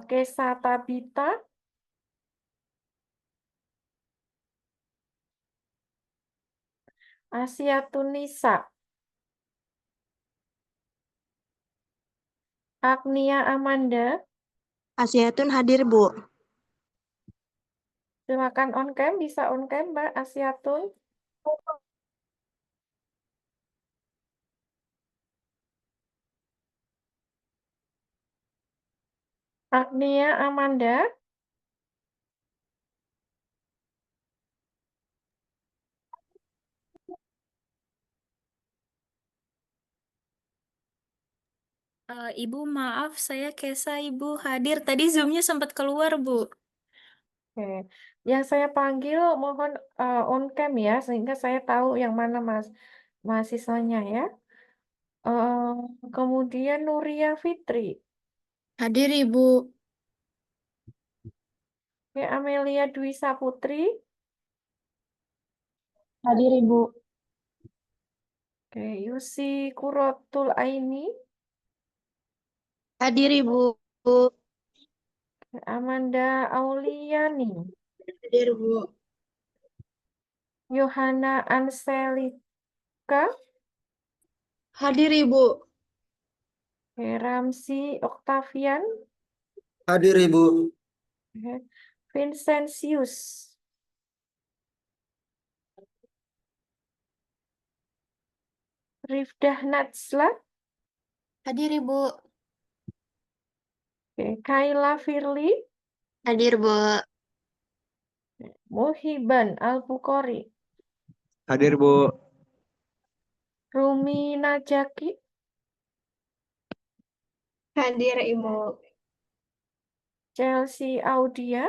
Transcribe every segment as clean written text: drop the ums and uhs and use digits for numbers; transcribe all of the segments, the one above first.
Kesa Tabita, Asiatun Nisa, Agnia Amanda, Asiatun hadir, Bu. silakan on cam, bisa on cam Mbak Asiatun. Agnia Amanda, Ibu, maaf, saya Kesa, Ibu hadir. Tadi Zoom-nya sempat keluar, Bu. oke. Yang saya panggil mohon on cam ya, sehingga saya tahu yang mana mahasiswanya ya. Kemudian Nuria Fitri, Hadir, Ibu. oke, Amelia Dwi Saputri, Hadir, Ibu. oke, Yusi Kurotul Aini, Hadir, Ibu. Amanda Auliani, Hadir, Bu. Yohana Anselika, Hadir, Ibu. oke, Ramsi Octavian, Hadir, Ibu. oke, Vincentius, Rifdah Natsla, Hadir, Ibu. oke, Kayla Firly, Hadir, Bu. Muhiban Al-Bukhari, Hadir, Bu. Rumi Najaki, Hadir, Ibu. Chelsea Audia,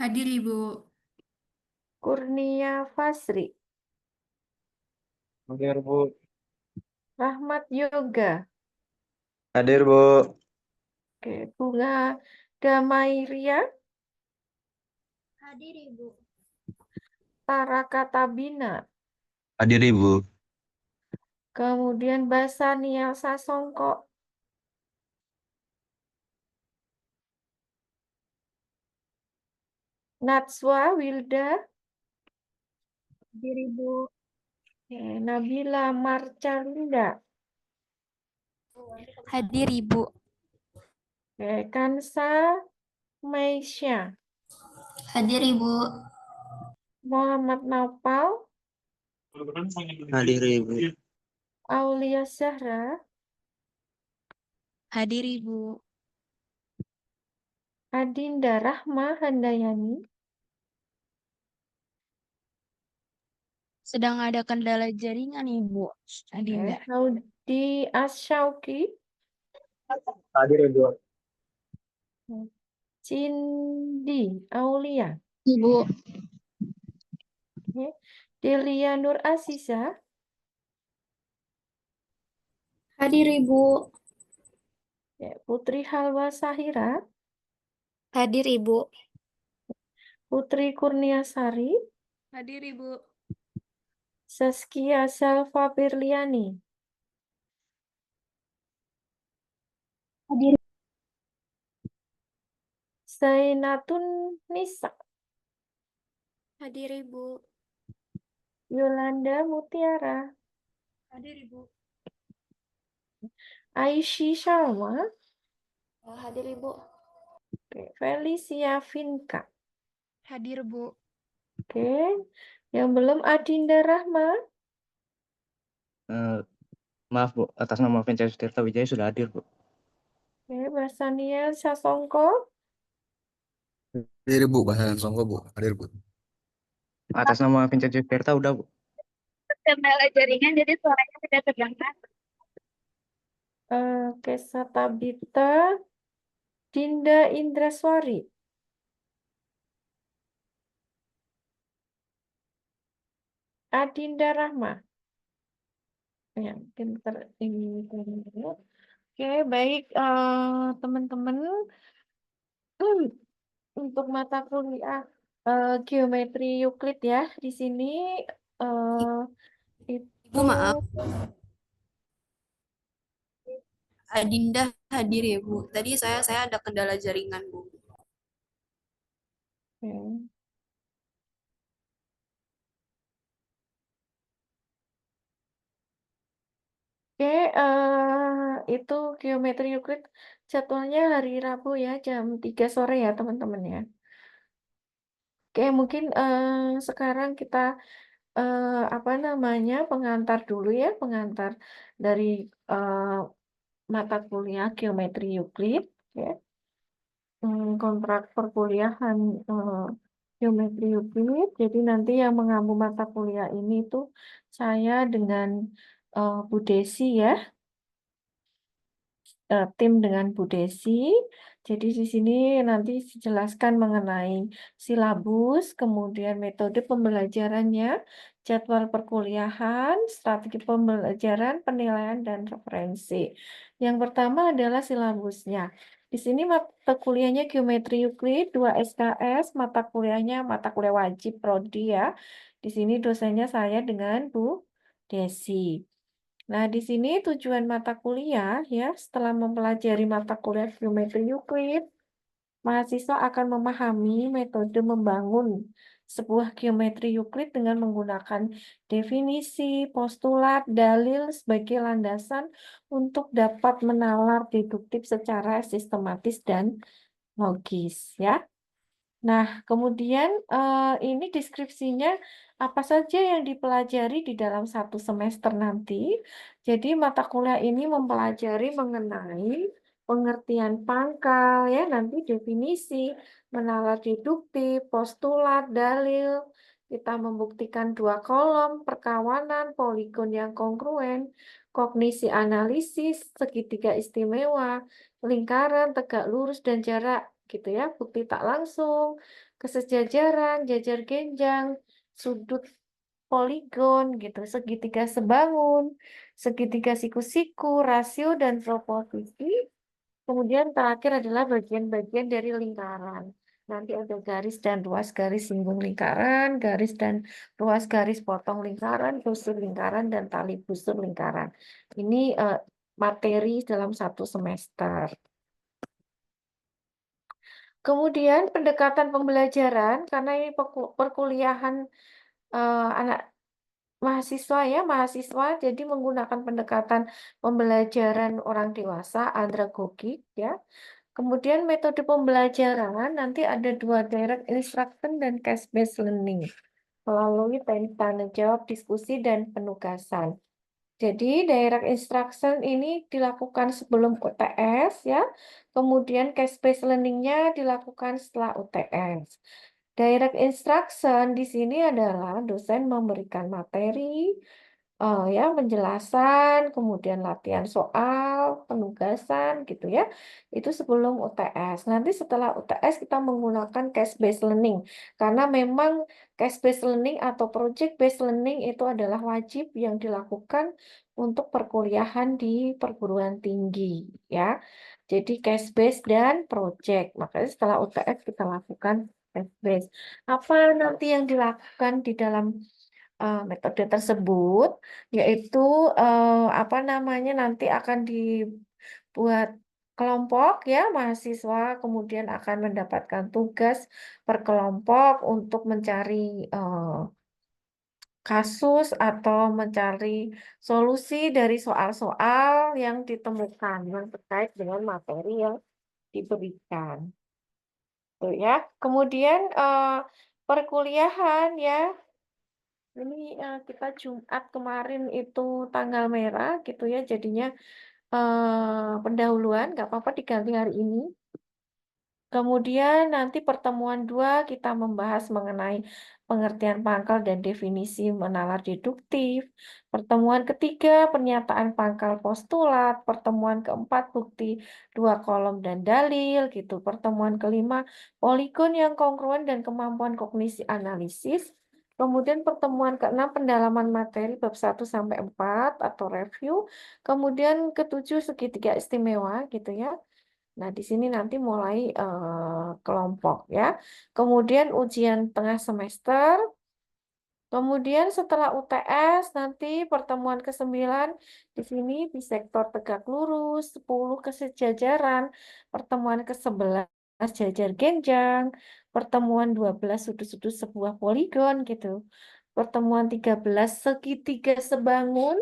Hadir, Ibu. Kurnia Fasri, Hadir, Bu. Rahmat Yoga, Hadir, Bu. oke, Bunga Damairia, Hadir, Ibu. Tara Katabina, Hadir, Ibu. kemudian Basaniel Sasongko, Natswa Wilda, Hadir, Ibu. oke, Nabila Marcalinda, Hadir, Ibu. oke, Kansa Meisya, Hadir, Ibu. Muhammad Naufal, Hadir, Ibu. Aulia Zahra, Hadir, Ibu. Adinda Rahma Handayani, Sedang ada kendala jaringan, Ibu. Adinda. Saudi Asyauki, Hadir, Ibu. Cindy Aulia, Ibu. oke, Delia Nur Aziza, Hadir, Ibu. ya, Putri Halwa Sahira, Hadir, Ibu. Putri Kurniasari, Hadir, Ibu. Saskia Salva Firliani, Hadir. Zainatun Nisa, Hadir, Ibu. Yolanda Mutiara, Hadir, Ibu. Aishi Sharma, Hadir, Ibu. oke, Felicia Vinka, Hadir, Bu. oke, yang belum Adinda Rahma, Maaf, Bu. Atas nama Vincent Tirta Wijaya sudah hadir, Bu. oke, Basaniel Sasongko, Hadir, Bu. Bahan Songko, Bu. Hadir, Bu. Atas nama Vincent Tirta udah, Bu. Kendala jaringan, jadi suaranya tidak terdengar. Kesa Tabita, Dinda Indraswari, Adinda Rahma. Ya, mungkin ini dulu. Oke, baik teman-teman. Untuk mata kuliah geometri Euclid ya, di sini itu Ibu, maaf. Adinda hadir ya Bu. Tadi saya ada kendala jaringan Bu. Oke. Oke, itu geometri Euclid jadwalnya hari Rabu ya, jam 3 sore ya teman-teman ya. Oke, mungkin sekarang kita apa namanya pengantar dulu ya, pengantar dari eh, mata kuliah geometri Euclid ya. Kontrak perkuliahan geometri Euclid. Jadi nanti yang mengampu mata kuliah ini tuh saya dengan Bu Desi ya. Tim dengan Bu Desi. Jadi di sini nanti dijelaskan mengenai silabus, kemudian metode pembelajarannya, jadwal perkuliahan, strategi pembelajaran, penilaian, dan referensi. Yang pertama adalah silabusnya. Di sini mata kuliahnya Geometri Euclid, 2 SKS, mata kuliahnya mata kuliah wajib prodi ya. Di sini dosennya saya dengan Bu Desi. Nah, di sini tujuan mata kuliah ya, setelah mempelajari mata kuliah geometri Euclid, mahasiswa akan memahami metode membangun sebuah geometri Euclid dengan menggunakan definisi, postulat, dalil sebagai landasan untuk dapat menalar deduktif secara sistematis dan logis ya. Nah, kemudian ini deskripsinya apa saja yang dipelajari di dalam satu semester nanti. Jadi mata kuliah ini mempelajari mengenai pengertian pangkal ya, nanti definisi, menalar deduktif, postulat, dalil. Kita membuktikan dua kolom, perkawanan, poligon yang kongruen, kognisi analisis, segitiga istimewa, lingkaran, tegak lurus, dan jarak gitu ya, bukti tak langsung, kesejajaran, jajar genjang, sudut poligon gitu, segitiga sebangun, segitiga siku-siku, rasio dan proposisi. Kemudian terakhir adalah bagian-bagian dari lingkaran. Nanti ada garis dan ruas garis singgung lingkaran, garis dan ruas garis potong lingkaran, busur lingkaran, dan tali busur lingkaran. Ini materi dalam satu semester. Kemudian pendekatan pembelajaran, karena ini perkuliahan anak mahasiswa ya, mahasiswa, jadi menggunakan pendekatan pembelajaran orang dewasa, andragogik ya. Kemudian metode pembelajaran, nanti ada dua, direct instruction dan case-based learning, melalui teknik tanya jawab, diskusi, dan penugasan. Jadi direct instruction ini dilakukan sebelum UTS ya, kemudian case-based learning-nya dilakukan setelah UTS. Direct instruction di sini adalah dosen memberikan materi, ya penjelasan, kemudian latihan soal, penugasan gitu ya. Itu sebelum UTS. Nanti setelah UTS kita menggunakan case-based learning karena memang case-based learning atau project-based learning itu adalah wajib yang dilakukan untuk perkuliahan di perguruan tinggi ya. Jadi case-based dan project. Makanya setelah UTS kita lakukan case-based. Apa nanti yang dilakukan di dalam metode tersebut, yaitu apa namanya nanti akan dibuat kelompok ya, mahasiswa kemudian akan mendapatkan tugas per kelompok untuk mencari kasus atau mencari solusi dari soal-soal yang ditemukan yang terkait dengan materi yang diberikan. Tuh ya. Kemudian perkuliahan ya. Ini kita Jumat kemarin itu tanggal merah gitu ya, jadinya pendahuluan, nggak apa-apa diganti hari ini. Kemudian nanti pertemuan 2 kita membahas mengenai pengertian pangkal dan definisi menalar deduktif. Pertemuan ketiga pernyataan pangkal postulat. Pertemuan keempat bukti 2 kolom dan dalil gitu. Pertemuan kelima poligon yang kongruen dan kemampuan kognisi analisis. Kemudian pertemuan keenam pendalaman materi bab 1 sampai 4 atau review. Kemudian ketujuh segitiga istimewa gitu ya. Nah, di sini nanti mulai kelompok ya. Kemudian ujian tengah semester Kemudian setelah UTS nanti pertemuan ke-9 di sini di sektor tegak lurus, 10 kesejajaran, pertemuan ke-11 jajar genjang, pertemuan 12 sudut-sudut sebuah poligon gitu. Pertemuan 13 segitiga sebangun,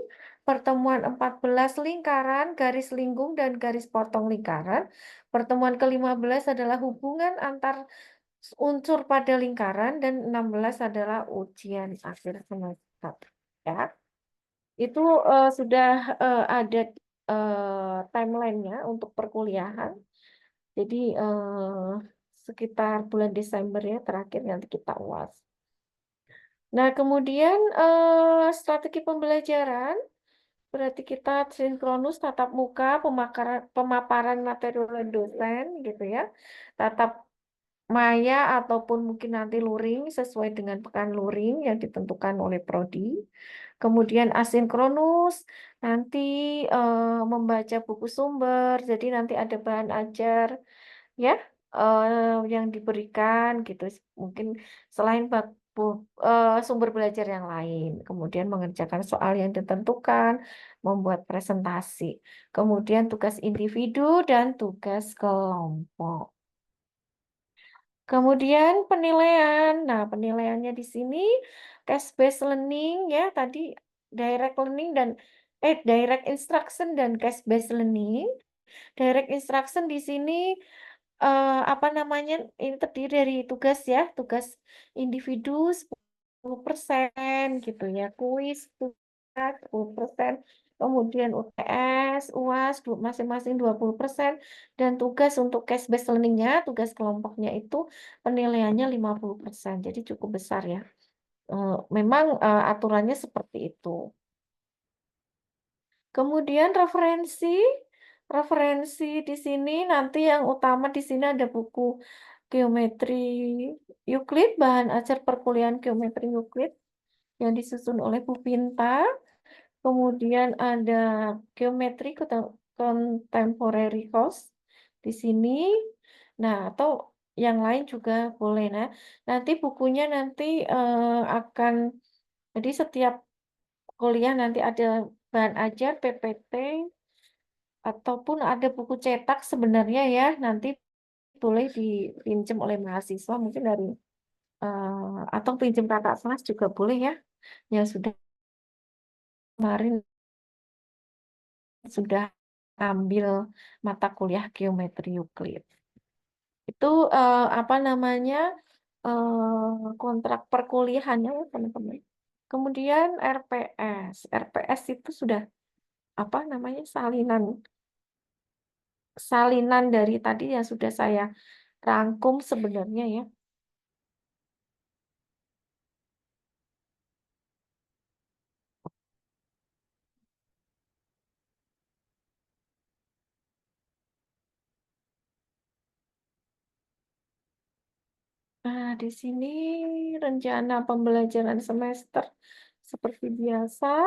pertemuan 14 lingkaran, garis lingkung dan garis potong lingkaran. Pertemuan ke-15 adalah hubungan antar unsur pada lingkaran dan 16 adalah ujian akhir semester ya. Itu sudah ada timelinenya untuk perkuliahan. Jadi sekitar bulan Desember ya terakhir nanti kita UAS. Nah, kemudian strategi pembelajaran berarti kita sinkronus tatap muka, pemaparan materi oleh dosen gitu ya. Tatap maya ataupun mungkin nanti luring sesuai dengan pekan luring yang ditentukan oleh prodi. Kemudian asinkronus nanti membaca buku sumber, jadi nanti ada bahan ajar ya yang diberikan gitu. Mungkin selain sumber belajar yang lain, kemudian mengerjakan soal yang ditentukan, membuat presentasi, kemudian tugas individu dan tugas kelompok. Kemudian penilaian. Nah, penilaiannya di sini case based learning ya, tadi direct learning dan direct instruction dan case based learning. Direct instruction di sini apa namanya? Ini terdiri dari tugas ya, tugas individu 10% gitu ya, kuis 10%, kemudian UTS, UAS masing-masing 20%, dan tugas untuk case based learning-nya, tugas kelompoknya itu penilaiannya 50%. Jadi cukup besar ya. Memang aturannya seperti itu. Kemudian referensi di sini nanti yang utama di sini ada buku geometri Euclid, bahan ajar perkuliahan geometri Euclid yang disusun oleh Bu Pinta. Kemudian ada geometri contemporary course di sini. Nah, atau yang lain juga boleh. Nah, nanti bukunya nanti akan jadi setiap kuliah nanti ada bahan ajar PPT ataupun ada buku cetak sebenarnya ya. Nanti boleh dipinjam oleh mahasiswa mungkin dari atau pinjam kakak kelas juga boleh ya. Yang sudah kemarin sudah ambil mata kuliah geometri Euclid. Itu apa namanya kontrak perkuliahannya ya teman-teman. Kemudian RPS itu sudah apa namanya salinan dari tadi yang sudah saya rangkum sebenarnya ya. Nah, di sini rencana pembelajaran semester seperti biasa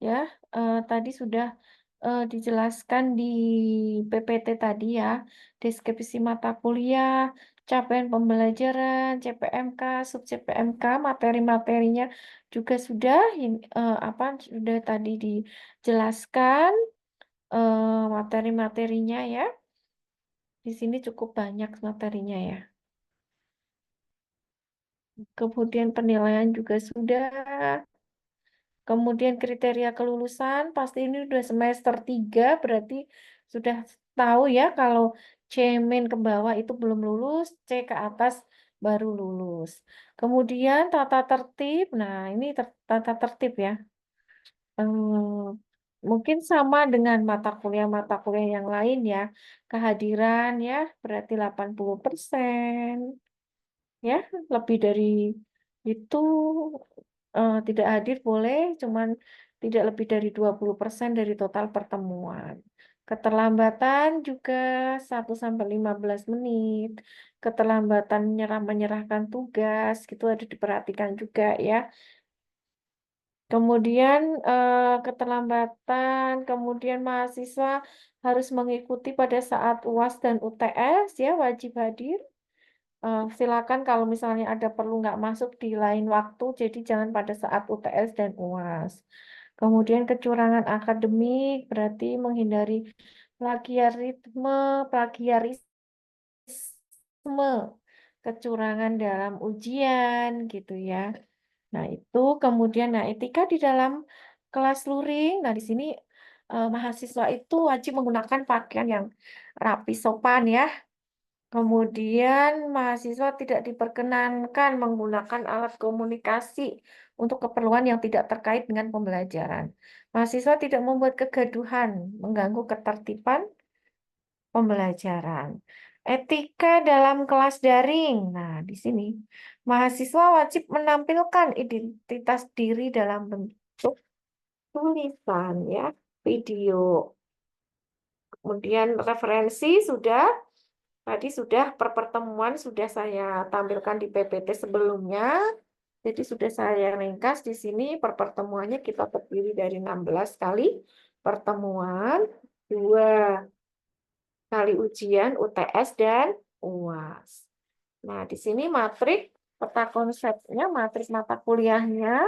ya. Tadi sudah dijelaskan di PPT tadi ya, deskripsi mata kuliah, capaian pembelajaran, CPMK, sub CPMK, materi-materinya juga sudah sudah tadi dijelaskan materi-materinya ya. Di sini cukup banyak materinya ya. Kemudian penilaian juga sudah. Kemudian kriteria kelulusan, pasti ini udah semester 3, berarti sudah tahu ya kalau C- ke bawah itu belum lulus, C ke atas baru lulus. Kemudian tata tertib, nah ini tata tertib ya. Mungkin sama dengan mata kuliah yang lain ya. Kehadiran ya berarti 80%. Ya, lebih dari itu tidak hadir boleh, cuman tidak lebih dari 20% dari total pertemuan. Keterlambatan juga 1 sampai 15 menit. Keterlambatan menyerahkan tugas gitu ada diperhatikan juga ya. Kemudian keterlambatan, kemudian mahasiswa harus mengikuti pada saat UAS dan UTS ya, wajib hadir. Silakan kalau misalnya ada perlu nggak masuk di lain waktu, jadi jangan pada saat UTS dan UAS. Kemudian kecurangan akademik berarti menghindari plagiarisme, kecurangan dalam ujian gitu ya. Nah, itu kemudian etika di dalam kelas luring. Nah, di sini mahasiswa itu wajib menggunakan pakaian yang rapi sopan ya. Kemudian mahasiswa tidak diperkenankan menggunakan alat komunikasi untuk keperluan yang tidak terkait dengan pembelajaran. Mahasiswa tidak membuat kegaduhan, mengganggu ketertiban pembelajaran. Etika dalam kelas daring. Nah, di sini mahasiswa wajib menampilkan identitas diri dalam bentuk tulisan ya, video. Kemudian referensi tadi sudah per pertemuan sudah saya tampilkan di PPT sebelumnya. Jadi sudah saya ringkas di sini per pertemuannya kita terdiri dari 16 kali pertemuan, 2 kali ujian UTS dan UAS. Nah, di sini matrik peta konsepnya, matrik mata kuliahnya.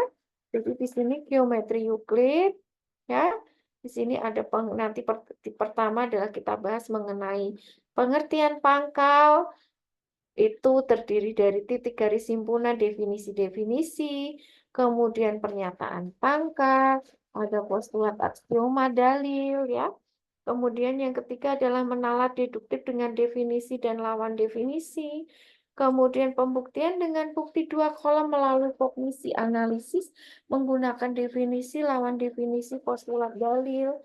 Jadi di sini geometri Euclid ya. Di sini ada nanti pertama adalah kita bahas mengenai pengertian pangkal. Itu terdiri dari titik garis simpulan, definisi-definisi, kemudian pernyataan pangkal, ada postulat aksioma dalil ya. Kemudian yang ketiga adalah menalat deduktif dengan definisi dan lawan definisi. Kemudian pembuktian dengan bukti 2 kolom melalui kognisi analisis menggunakan definisi, lawan definisi, postulat dalil.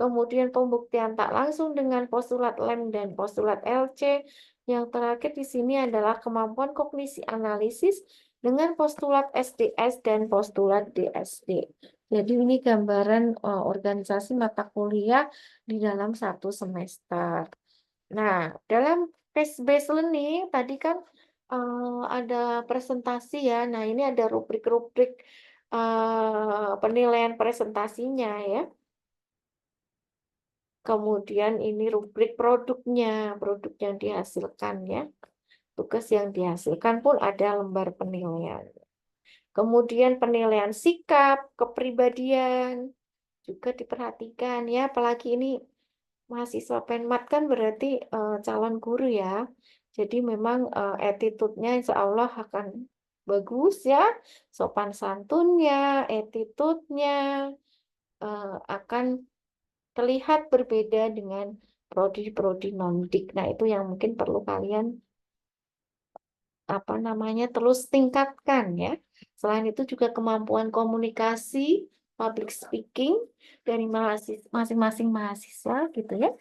Kemudian pembuktian tak langsung dengan postulat lem dan postulat LC. Yang terakhir di sini adalah kemampuan kognisi analisis dengan postulat SDS dan postulat DSD. Jadi ini gambaran organisasi mata kuliah di dalam satu semester. Nah, dalam case-based learning tadi kan ada presentasi ya. Nah, ini ada rubrik-rubrik penilaian presentasinya ya. Kemudian ini rubrik produknya, produk yang dihasilkan ya. Tugas yang dihasilkan pun ada lembar penilaian. Kemudian penilaian sikap, kepribadian juga diperhatikan ya, apalagi ini mahasiswa penmat kan berarti calon guru ya. Jadi memang attitude-nya insya Allah akan bagus ya, sopan santunnya, attitude-nya akan terlihat berbeda dengan prodi-prodi non-dik. Nah, itu yang mungkin perlu kalian terus tingkatkan ya. Selain itu juga kemampuan komunikasi, public speaking dari masing-masing mahasiswa gitu ya.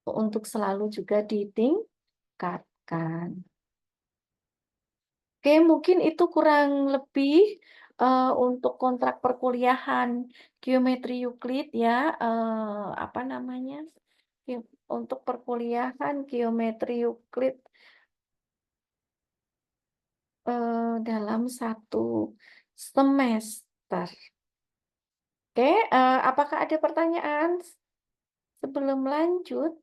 Untuk selalu juga ditingkatkan. Oke, mungkin itu kurang lebih untuk kontrak perkuliahan geometri Euclid ya. Untuk perkuliahan geometri Euclid dalam satu semester. Oke, apakah ada pertanyaan sebelum lanjut?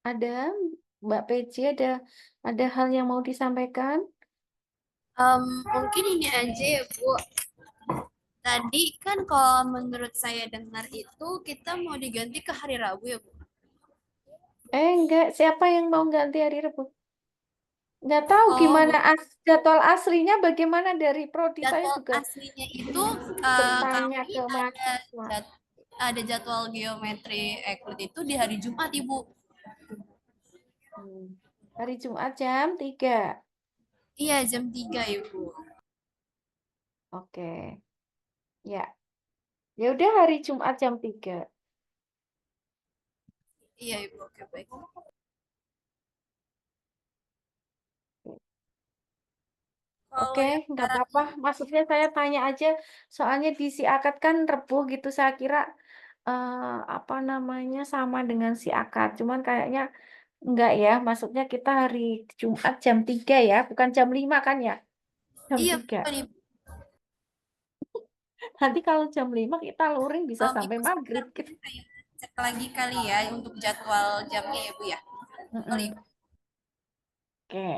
Ada, Mbak Peci, ada hal yang mau disampaikan? Mungkin ini aja ya Bu. Tadi kan kalau menurut saya dengar itu kita mau diganti ke hari Rabu ya Bu. Enggak, siapa yang mau ganti hari Rabu? Nggak tahu Oh, gimana jadwal aslinya bagaimana dari prodi saya jadwal juga aslinya itu bertanya kami ke mahasiswa. ada jadwal geometri Euclid itu di hari Jumat Ibu. Hari Jumat jam 3. Iya, jam 3 Ibu. Oke. Ya. Ya udah hari Jumat jam 3. Iya Ibu, oke baik. Oke, nggak apa-apa. Maksudnya saya tanya aja, soalnya di si akad kan Rebo gitu. Saya kira sama dengan si akad. Cuman kayaknya Enggak ya, maksudnya kita hari Jumat jam 3 ya, bukan jam 5 kan ya? Jam Iya, 3. betul, Ibu. Nanti kalau jam 5 kita luring bisa sampai Ibu maghrib sebentar gitu. saya cek lagi kali ya untuk jadwal jamnya ya, Bu ya. Betul, Mm-mm. Ibu. Oke,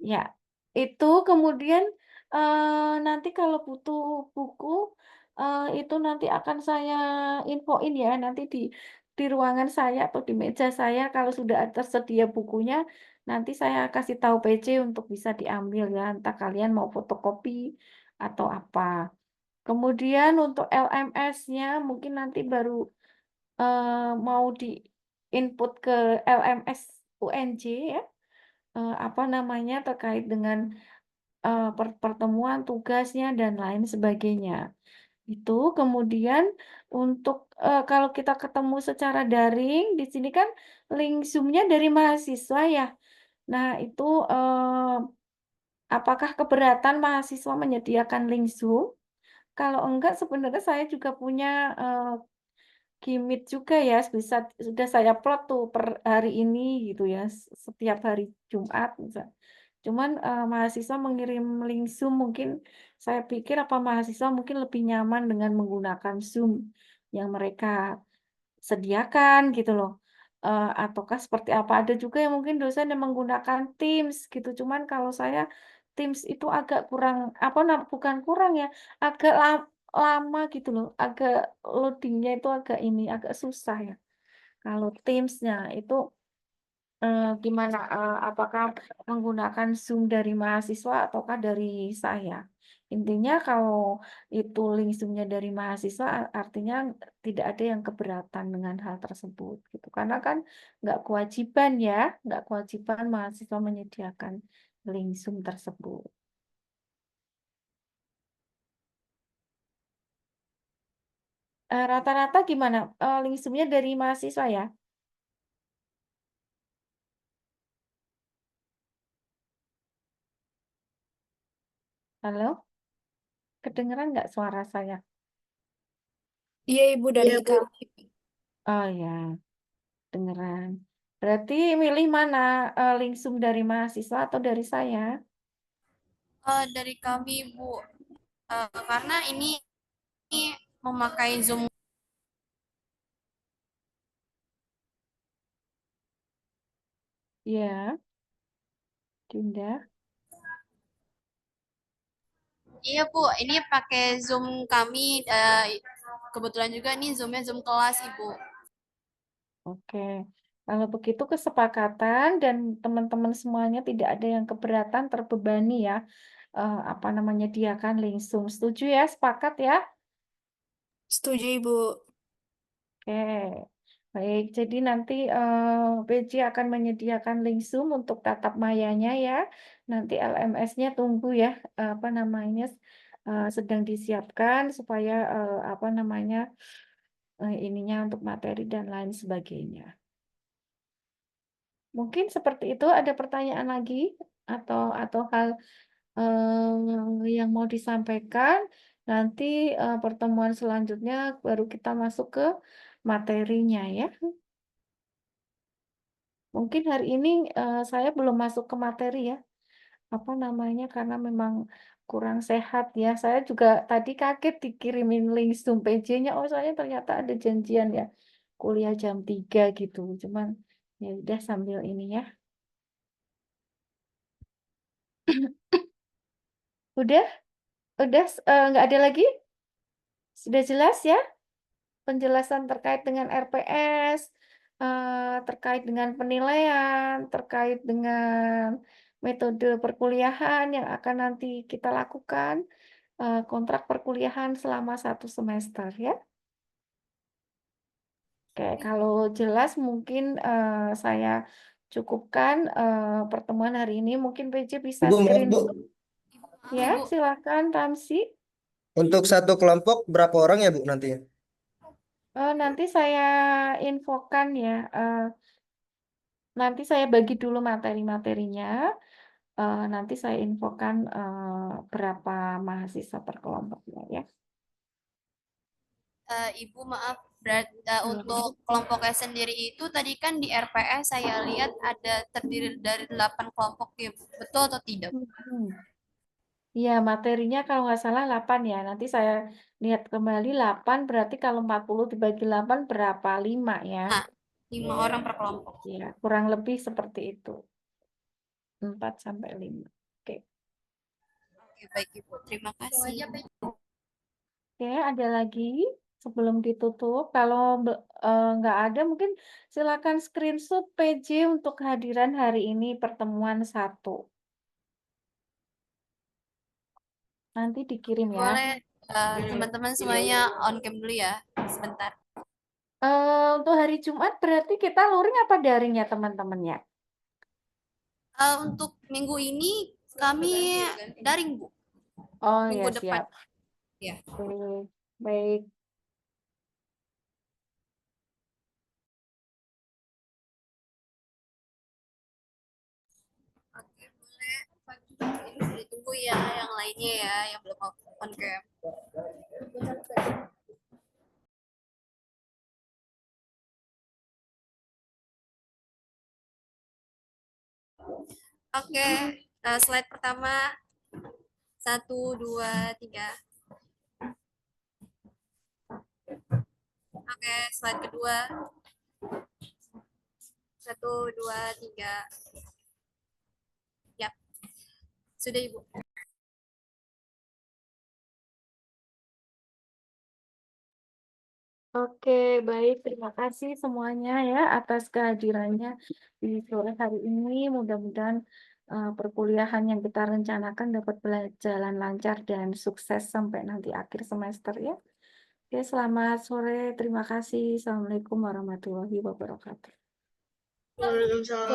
ya. Itu kemudian nanti kalau butuh buku itu nanti akan saya infoin ya, nanti di ruangan saya atau di meja saya kalau sudah tersedia bukunya, nanti saya kasih tahu PC untuk bisa diambil ya, entah kalian mau fotokopi atau apa. Kemudian untuk LMS-nya mungkin nanti baru mau di input ke LMS UNJ ya, apa namanya terkait dengan pertemuan tugasnya dan lain sebagainya. Itu kemudian untuk kalau kita ketemu secara daring, di sini kan link Zoom-nya dari mahasiswa ya. Nah, itu apakah keberatan mahasiswa menyediakan link Zoom? Kalau enggak, sebenarnya saya juga punya Gimit juga ya, sudah saya plot tuh per hari ini gitu ya, setiap hari Jumat misal. Cuman mahasiswa mengirim link Zoom mungkin saya pikir apa mahasiswa mungkin lebih nyaman dengan menggunakan Zoom yang mereka sediakan gitu loh. Ataukah seperti apa? Ada juga yang mungkin dosen yang menggunakan Teams gitu. Cuman kalau saya Teams itu agak kurang apa bukan kurang ya, agak lama gitu loh. Agak loadingnya itu agak susah ya. Kalau Teams-nya itu gimana? Apakah menggunakan Zoom dari mahasiswa ataukah dari saya? Intinya kalau itu link Zoom-nya dari mahasiswa, artinya tidak ada yang keberatan dengan hal tersebut, gitu. Karena kan nggak kewajiban ya, nggak kewajiban mahasiswa menyediakan link Zoom tersebut. Rata-rata gimana? Link Zoom-nya dari mahasiswa ya? Halo? Kedengeran nggak suara saya? Iya, Ibu, dari kami. Oh ya. Dengeran. Berarti milih mana? Link Zoom dari mahasiswa atau dari saya? Dari kami, Bu. Karena ini memakai Zoom. Ya, Dinda. Iya, Bu. Ini pakai Zoom kami. Kebetulan juga nih Zoom-nya Zoom kelas, Ibu. Oke. Kalau begitu kesepakatan dan teman-teman semuanya tidak ada yang keberatan terbebani ya. Apa namanya dia kan link Zoom. Setuju ya? Sepakat ya? Setuju, Ibu. Oke. Baik, jadi nanti PJ akan menyediakan link Zoom untuk tatap mayanya ya. Nanti LMS-nya tunggu ya, apa namanya sedang disiapkan supaya apa namanya ininya untuk materi dan lain sebagainya. Mungkin seperti itu. Ada pertanyaan lagi atau hal yang mau disampaikan? Nanti pertemuan selanjutnya baru kita masuk ke materinya ya. Mungkin hari ini saya belum masuk ke materi ya, apa namanya, karena memang kurang sehat ya. Saya juga tadi kaget dikirimin link Zoom PJ-nya, oh saya ternyata ada janjian ya, kuliah jam 3 gitu. Cuman ya udah sambil ini ya. Udah, nggak ada lagi? Sudah jelas ya? Penjelasan terkait dengan RPS, terkait dengan penilaian, terkait dengan metode perkuliahan yang akan nanti kita lakukan, kontrak perkuliahan selama 1 semester ya. Oke, kalau jelas mungkin saya cukupkan pertemuan hari ini. Mungkin PJ bisa Ibu, maaf, screen. Bu. Maaf, Ya, Ibu. silakan Ramsi. Untuk satu kelompok berapa orang ya, Bu, nantinya? Nanti saya infokan ya. Nanti saya bagi dulu materi-materinya. Nanti saya infokan berapa mahasiswa per kelompoknya ya. Ibu maaf, untuk kelompoknya sendiri itu tadi kan di RPS saya lihat ada terdiri dari 8 kelompok ya, Bu. Betul atau tidak? Iya, materinya kalau nggak salah 8 ya. Nanti saya lihat kembali 8 berarti kalau 40 dibagi 8 berapa? 5 ya. Nah, 5 orang per kelompok. Iya, kurang lebih seperti itu. 4 sampai 5. Oke. Oke, baik Ibu. Terima kasih. Oke, ada lagi sebelum ditutup. Kalau nggak ada, mungkin silakan screenshot PJ untuk kehadiran hari ini pertemuan 1. Nanti dikirim ya. Boleh teman-teman semuanya on cam dulu ya, sebentar. Untuk hari Jumat berarti kita luring apa daring ya teman-teman ya? Untuk minggu ini kami daring, Bu. Oh Minggu ya, depan. siap. Ya. Oke, baik. Oke, boleh. Ini ditunggu ya yang lainnya ya, yang belum on cam. Oke, slide pertama. 1, 2, 3. Oke, slide kedua. 1, 2, 3. Ya, sudah Ibu. Oke, baik. Terima kasih semuanya ya atas kehadirannya di sore hari ini. Mudah-mudahan perkuliahan yang kita rencanakan dapat berjalan lancar dan sukses sampai nanti akhir semester ya. Oke, selamat sore. Terima kasih. Assalamualaikum warahmatullahi wabarakatuh. Waalaikumsalam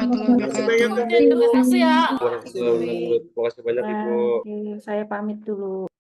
warahmatullahi wabarakatuh. Terima kasih ya. Terima kasih banyak Ibu. Oke, saya pamit dulu.